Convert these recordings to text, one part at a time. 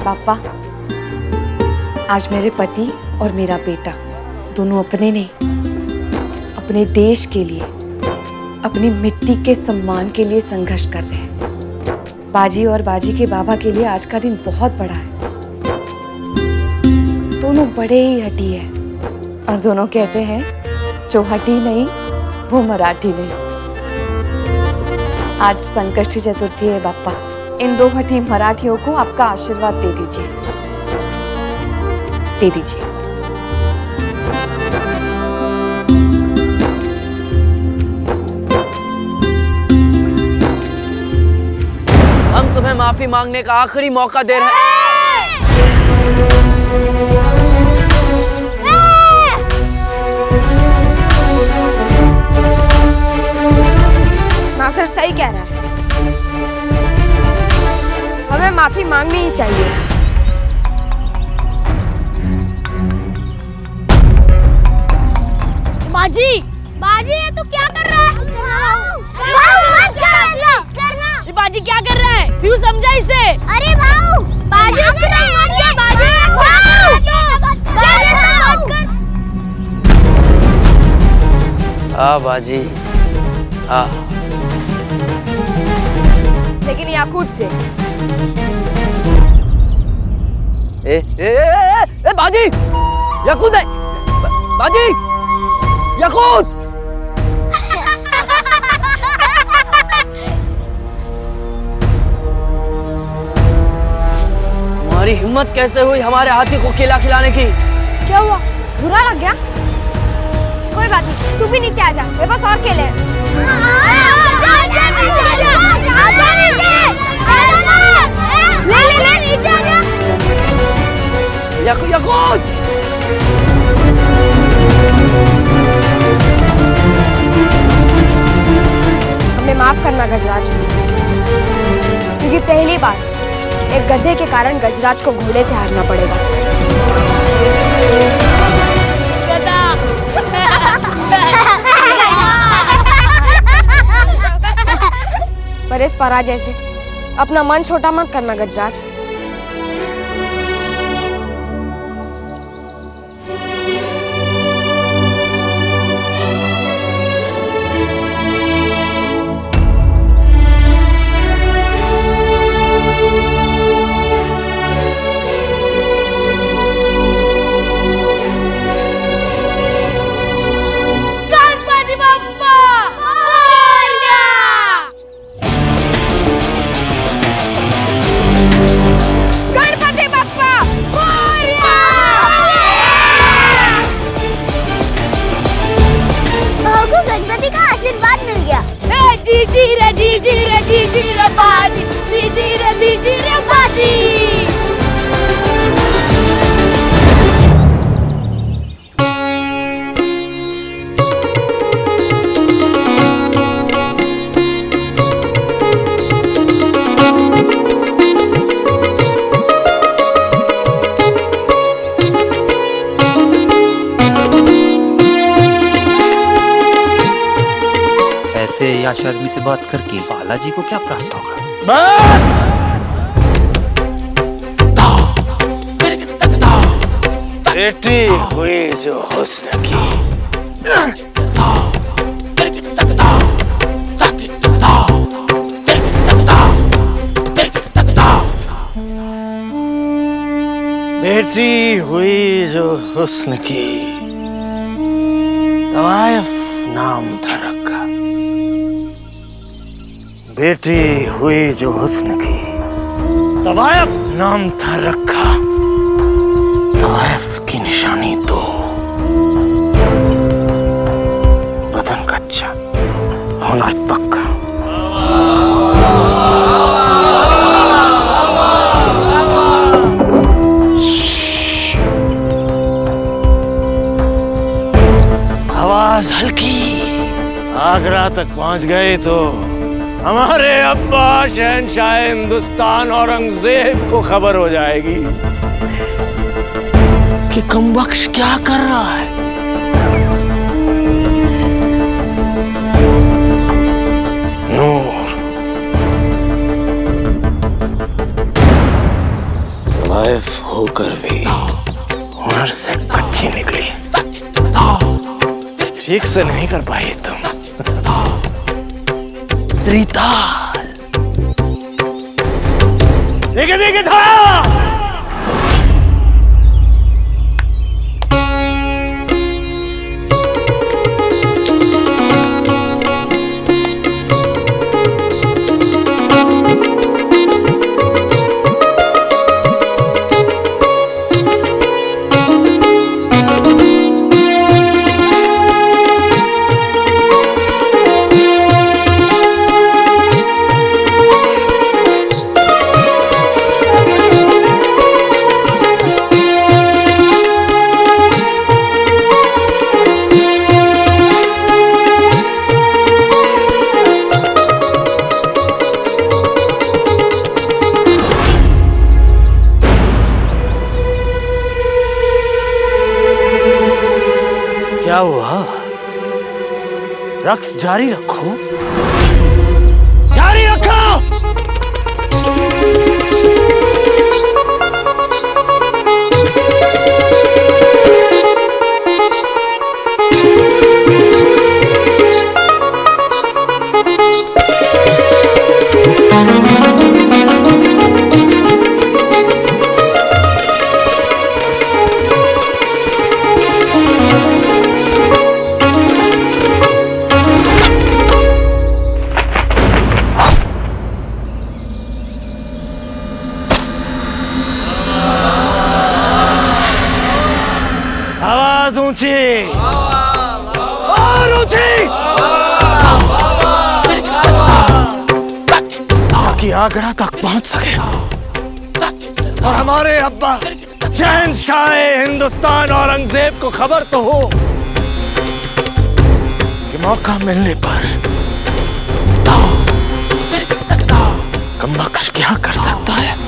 पापा, आज मेरे पति और मेरा बेटा दोनों अपने नहीं, अपने देश के लिए, अपनी मिट्टी के सम्मान के लिए संघर्ष कर रहे हैं। बाजी और बाजी के बाबा के लिए आज का दिन बहुत बड़ा है। दोनों बड़े ही हठी है और दोनों कहते हैं जो हठी नहीं वो मराठी नहीं। आज संकष्टी चतुर्थी है बापा, इन दो हठी मराठियों को आपका आशीर्वाद दे दीजिए, दे दीजिए। हम तुम्हें माफी मांगने का आखिरी मौका दे रहे हैं। नासिर सही कह रहा है, हमें माफी मांगनी ही चाहिए। बाजी, बाजी ये तू क्या कर रहा है? ये बाजी क्या कर रहा है? क्यों समझा इसे? अरे भाऊ, बाजी उसको नहीं मान गया, बाजी बाजी से बात कर। बाजी आ, लेकिन याकूत से। ए बाजी, याकूत है, बाजी, याकूत। तुम्हारी हिम्मत कैसे हुई हमारे हाथी को केला खिलाने की? क्या हुआ? बुरा लग गया? कोई बात नहीं, तू भी नीचे आ जा, मेरे पास और केले हैं। ले नीचे आ जा। याकूत, हमें माफ करना गजराज, क्योंकि पहली बार एक गधे के कारण गजराज को घोड़े से हारना पड़ेगा। पर इस पराजय से अपना मन छोटा मत करना गजराज। या शर्मी से बात करके बालाजी को क्या प्राप्त होगा? बस! बेटी हुई जो हुस्न की, बेटी हुई जो हुस्न की, तवायफ नाम था रखा। बेटी हुई जो हुस्न की, तवायफ नाम था रखा। तवायफ की निशानी तो बदन कच्चा, हुनर पक्का। आवाज हल्की, आगरा तक पहुंच गए तो हमारे अब्बा शहंशाह हिंदुस्तान औरंगजेब को खबर हो जाएगी कि कमबख्श क्या कर रहा है। नूर, सर्वाइव होकर भी हुनर से कच्ची निकली, ठीक से नहीं कर पाई तुम। त्रिताल देखे देखे था। क्या हुआ? रक्स जारी रखो, जारी रखो। आवाज ऊंची और ऊंची, ताकि आगरा तक पहुंच सके और हमारे अब्बा शहंशाह हिंदुस्तान औरंगजेब को खबर तो हो कि मौका मिलने पर कमबख्श क्या कर सकता है।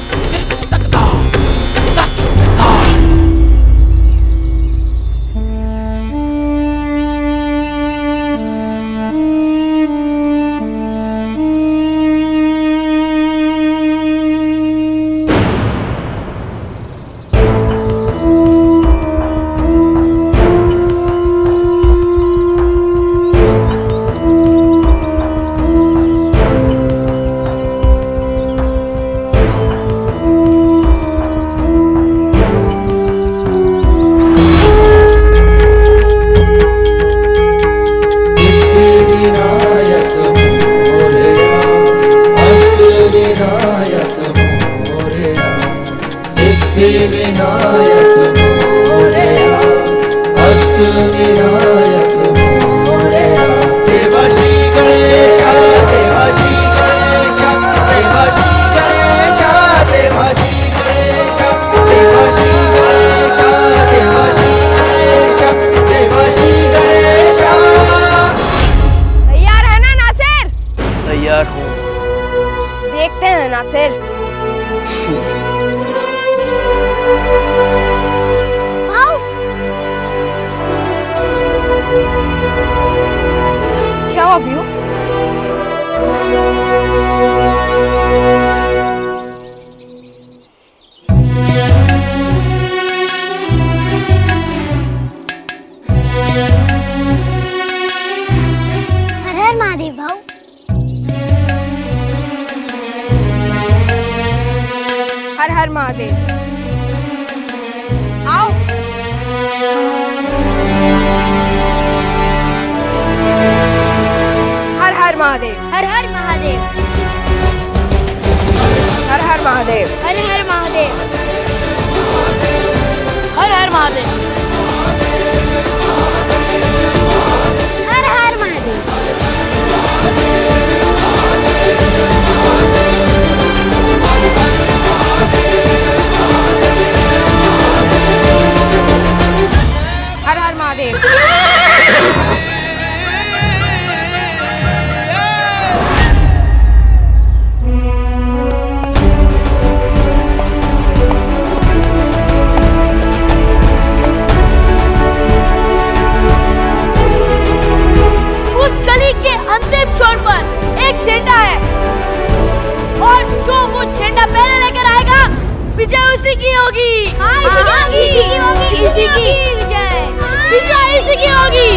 तैयार हूँ। देखते हैं नासिर। क्या हुआ अभी? हर हर महादेव भाऊ। हर हर महादेव। आओ। हर हर महादेव। हर हर महादेव। हर हर महादेव। हर हर महादेव। हर हर महादेव। हर हर महादेव। हर हर महादेव। इसी की होगी। हाँ इसी की होगी, इसी की विजय। विजय इसी की होगी।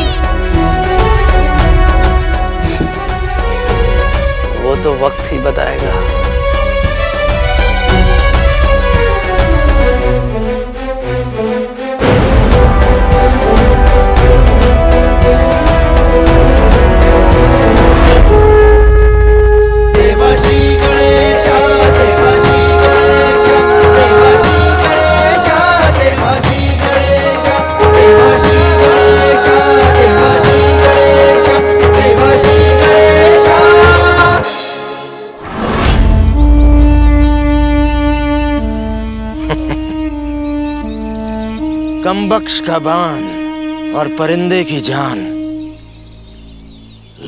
वो तो वक्त ही बताएगा। कमबख्श का बान और परिंदे की जान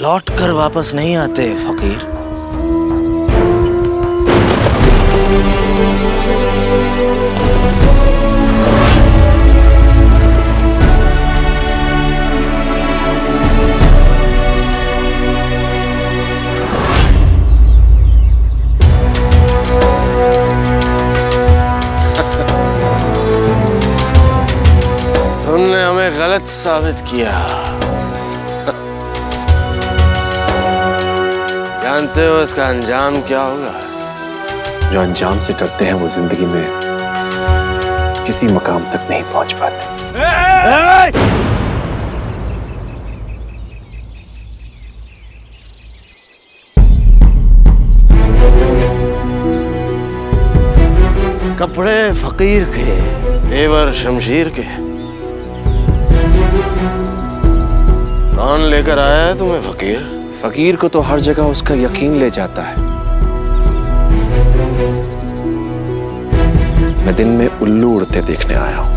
लौट कर वापस नहीं आते फकीर। तुमने हमें गलत साबित किया। जानते हो इसका अंजाम क्या होगा? जो अंजाम से डरते हैं वो जिंदगी में किसी मकाम तक नहीं पहुंच पाते। कपड़े फकीर के, तेवर शमशीर के। कौन लेकर आया है तुम्हें फकीर? फकीर को तो हर जगह उसका यकीन ले जाता है। मैं दिन में उल्लू उड़ते देखने आया हूं।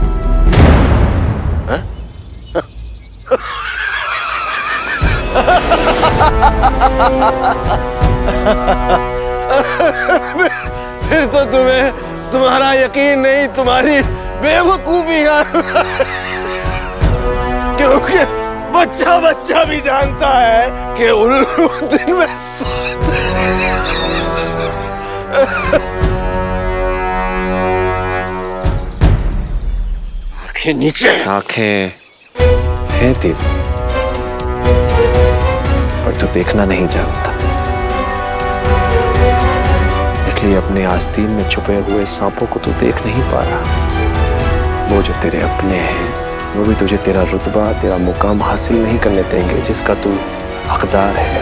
फिर तो तुम्हारा यकीन नहीं, तुम्हारी बेवकूफी का। क्योंकि बच्चा भी जानता है कि उल्लू दिन में आंखें नीचे। आंखें हैं तेरी, पर तू देखना नहीं जानता। इसलिए अपने आस्तीन में छुपे हुए सांपों को तू देख नहीं पा रहा। वो जो तेरे अपने हैं वो भी तुझे तेरा रुतबा, तेरा मुकाम हासिल नहीं करने देंगे जिसका तू हकदार है।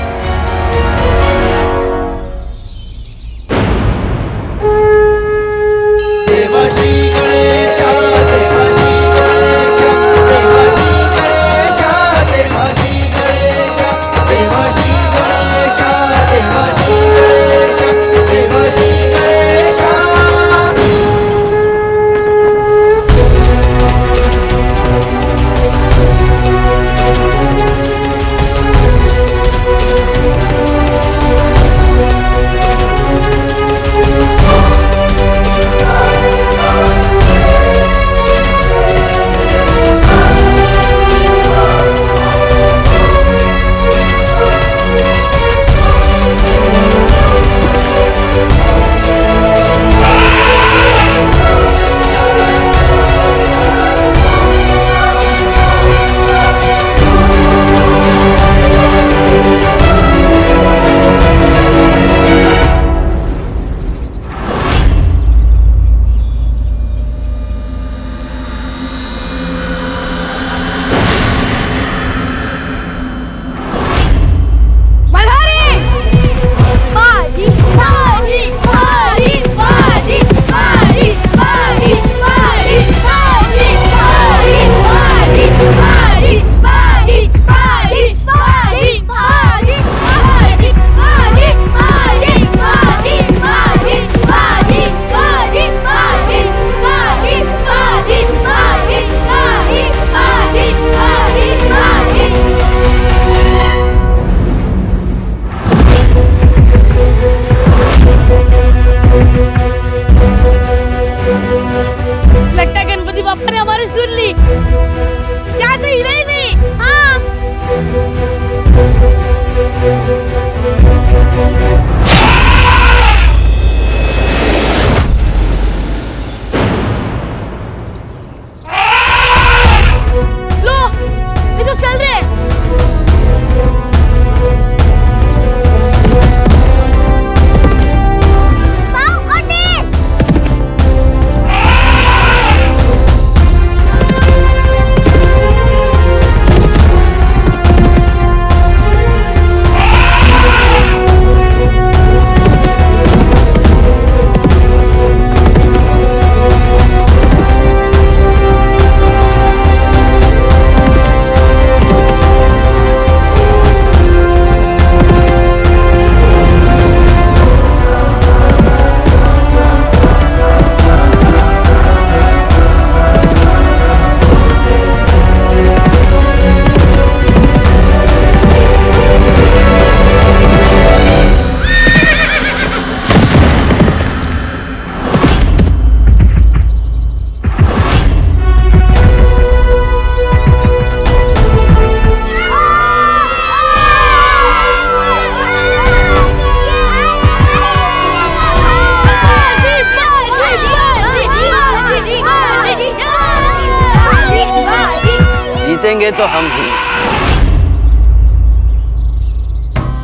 देंगे तो हम ही,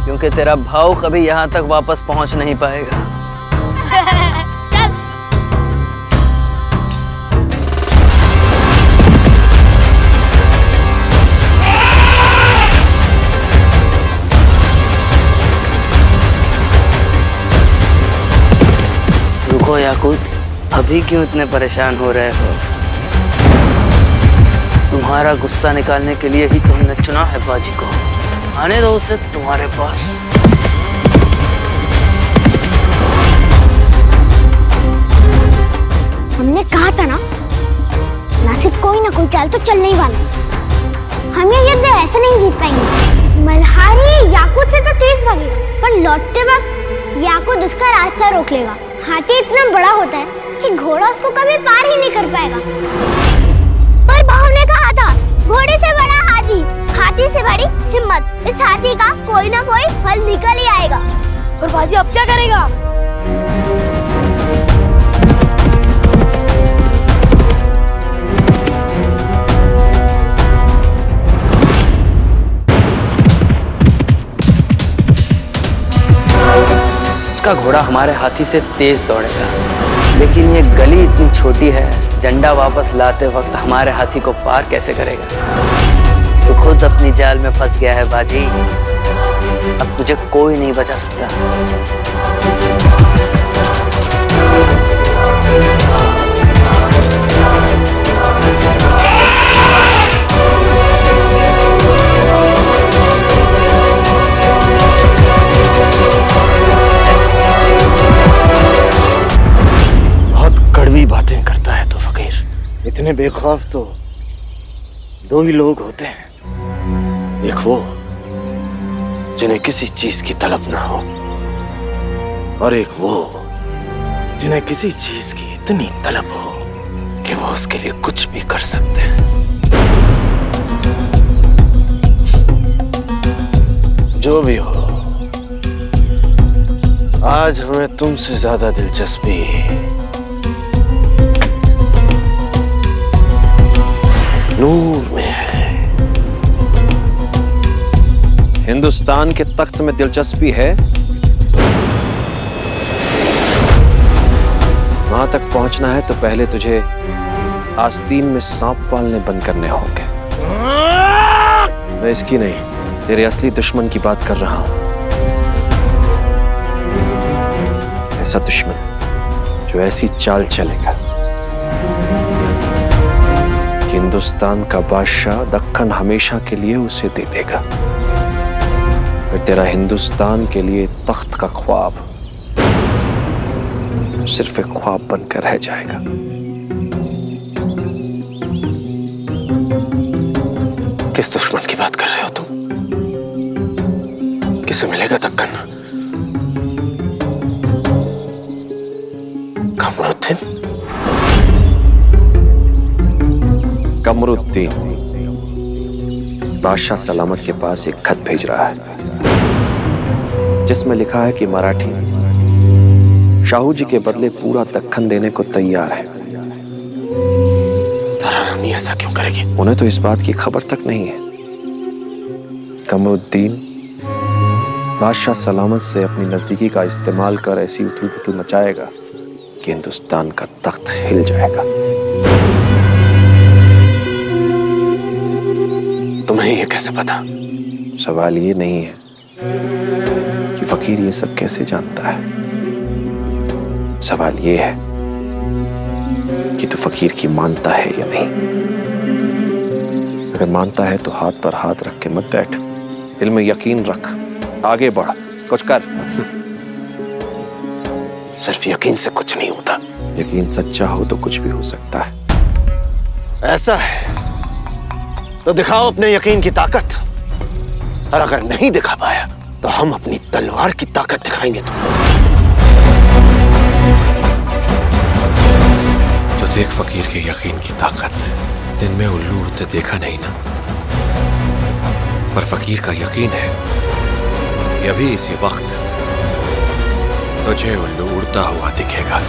क्योंकि तेरा भाव कभी यहाँ तक वापस पहुंच नहीं पाएगा। चल। रुको याकूत, अभी क्यों इतने परेशान हो रहे हो? तुम्हारा गुस्सा निकालने के लिए ही तो हमने चुना है बाजी को। आने दो उसे तुम्हारे पास। हमने कहा था ना, नासिर कोई ना कोई चाल तो चलने ही वाला है। हम ये युद्ध ऐसे नहीं जीत पाएंगे। मल्हारी याकूत से तो तेज भागेगा, पर लौटते वक्त याकूत उसका रास्ता रोक लेगा। हाथी इतना बड़ा होता है कि घोड़ा उसको कभी पार ही नहीं कर पाएगा। पर बाहु ने कहा था, घोड़े से बड़ा हाथी, हाथी से बड़ी हिम्मत। इस हाथी का कोई ना कोई फल निकल ही आएगा। और बाजी अब क्या करेगा? उसका घोड़ा हमारे हाथी से तेज दौड़ेगा, लेकिन ये गली इतनी छोटी है, झंडा वापस लाते वक्त हमारे हाथी को पार कैसे करेगा? तू खुद अपनी जाल में फंस गया है बाजी। अब तुझे कोई नहीं बचा सकता। कड़वी बातें करता है तो फकीर। इतने बेखौफ तो दो ही लोग होते हैं, एक वो जिन्हें किसी चीज की तलब ना हो, और एक वो जिन्हें किसी चीज की इतनी तलब हो कि वो उसके लिए कुछ भी कर सकते हैं। जो भी हो, आज हमें तुमसे ज्यादा दिलचस्पी नूर में है। हिंदुस्तान के तख्त में दिलचस्पी है? वहां तक पहुंचना है तो पहले तुझे आस्तीन में सांप पालने बंद करने होंगे। मैं इसकी नहीं, तेरे असली दुश्मन की बात कर रहा हूं। ऐसा दुश्मन जो ऐसी चाल चलेगा कि हिंदुस्तान का बादशाह दक्कन हमेशा के लिए उसे दे देगा। फिर तेरा हिंदुस्तान के लिए तख्त का ख्वाब सिर्फ एक ख्वाब बनकर रह जाएगा। किस दुश्मन की बात कर रहे हो तुम? किसे मिलेगा दक्कन? कमरुद्दीन? कमरुद्दीन बादशाह सलामत के पास एक खत भेज रहा है जिसमें लिखा है कि मराठी शाहू जी के बदले पूरा दक्कन देने को तैयार है। तारा रानी ऐसा क्यों करेगी? उन्हें तो इस बात की खबर तक नहीं है। कमरुद्दीन बादशाह सलामत से अपनी नजदीकी का इस्तेमाल कर ऐसी उथल पुथल मचाएगा कि हिंदुस्तान का तख्त हिल जाएगा। तुम्हें ये कैसे पता? सवाल ये नहीं है कि फकीर ये सब कैसे जानता है। सवाल ये है कि तू फकीर की मानता है या नहीं। अगर मानता है तो हाथ पर हाथ रख के मत बैठ, दिल में यकीन रख, आगे बढ़, कुछ कर। सिर्फ यकीन से कुछ नहीं होता। यकीन सच्चा हो तो कुछ भी हो सकता है। ऐसा है तो दिखाओ अपने यकीन की ताकत, और अगर नहीं दिखा पाया तो हम अपनी तलवार की ताकत दिखाएंगे तुम्हें। तो देख फकीर के यकीन की ताकत। दिन में उल्लू उड़ते देखा नहीं ना, पर फकीर का यकीन है कि अभी इसी वक्त तुझे उल्लू उड़ता हुआ दिखेगा।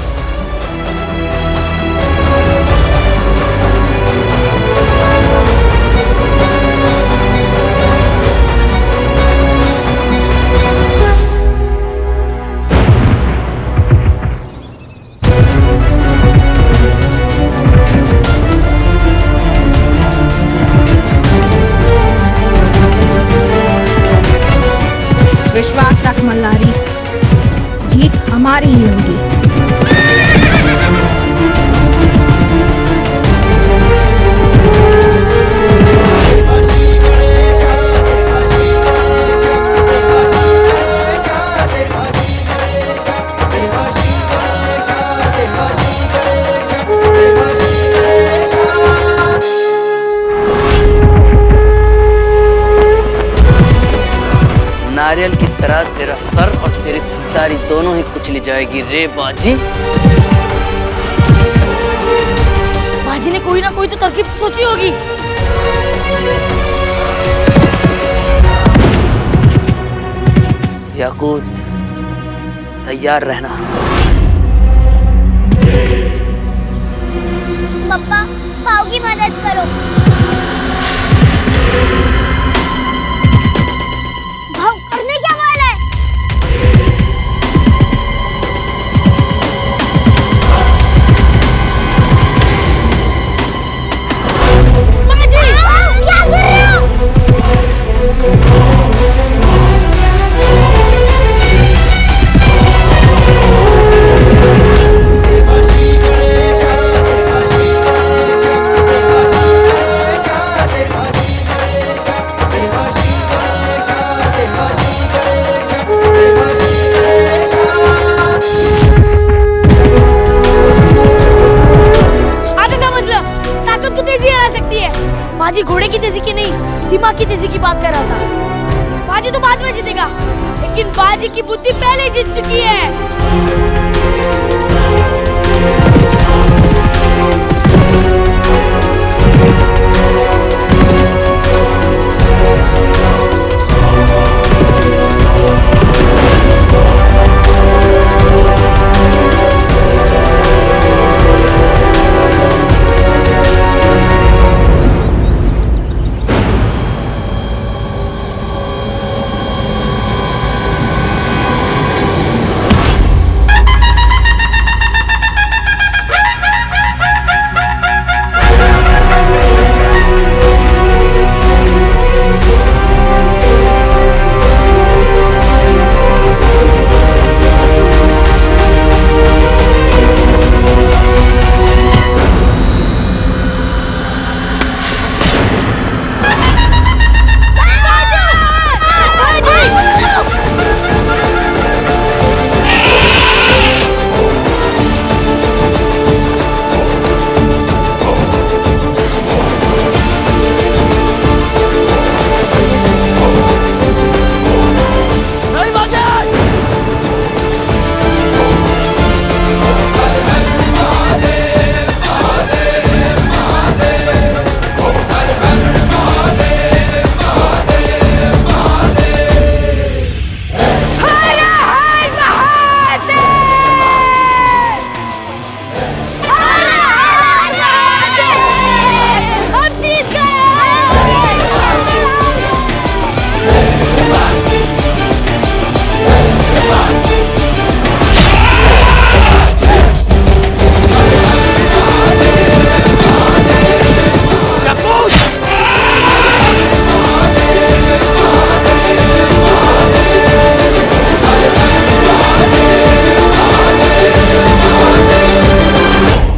नारियल की तरह तेरा सर और तेरी खुददारी दोनों ही कुचली जाएगी रे बाजी। बाजी ने कोई ना कोई तो तरकीब सोची होगी। याकूत, तैयार रहना। पापा, पाव की मदद करो। भाव करने क्या वाला है? बाजी! क्या कर रहे हो? बाजी घोड़े की तेजी की नहीं, दिमाग की तेजी की बात कर रहा था। बाजी तो बाद में जीतेगा, लेकिन बाजी की बुद्धि पहले जीत चुकी है।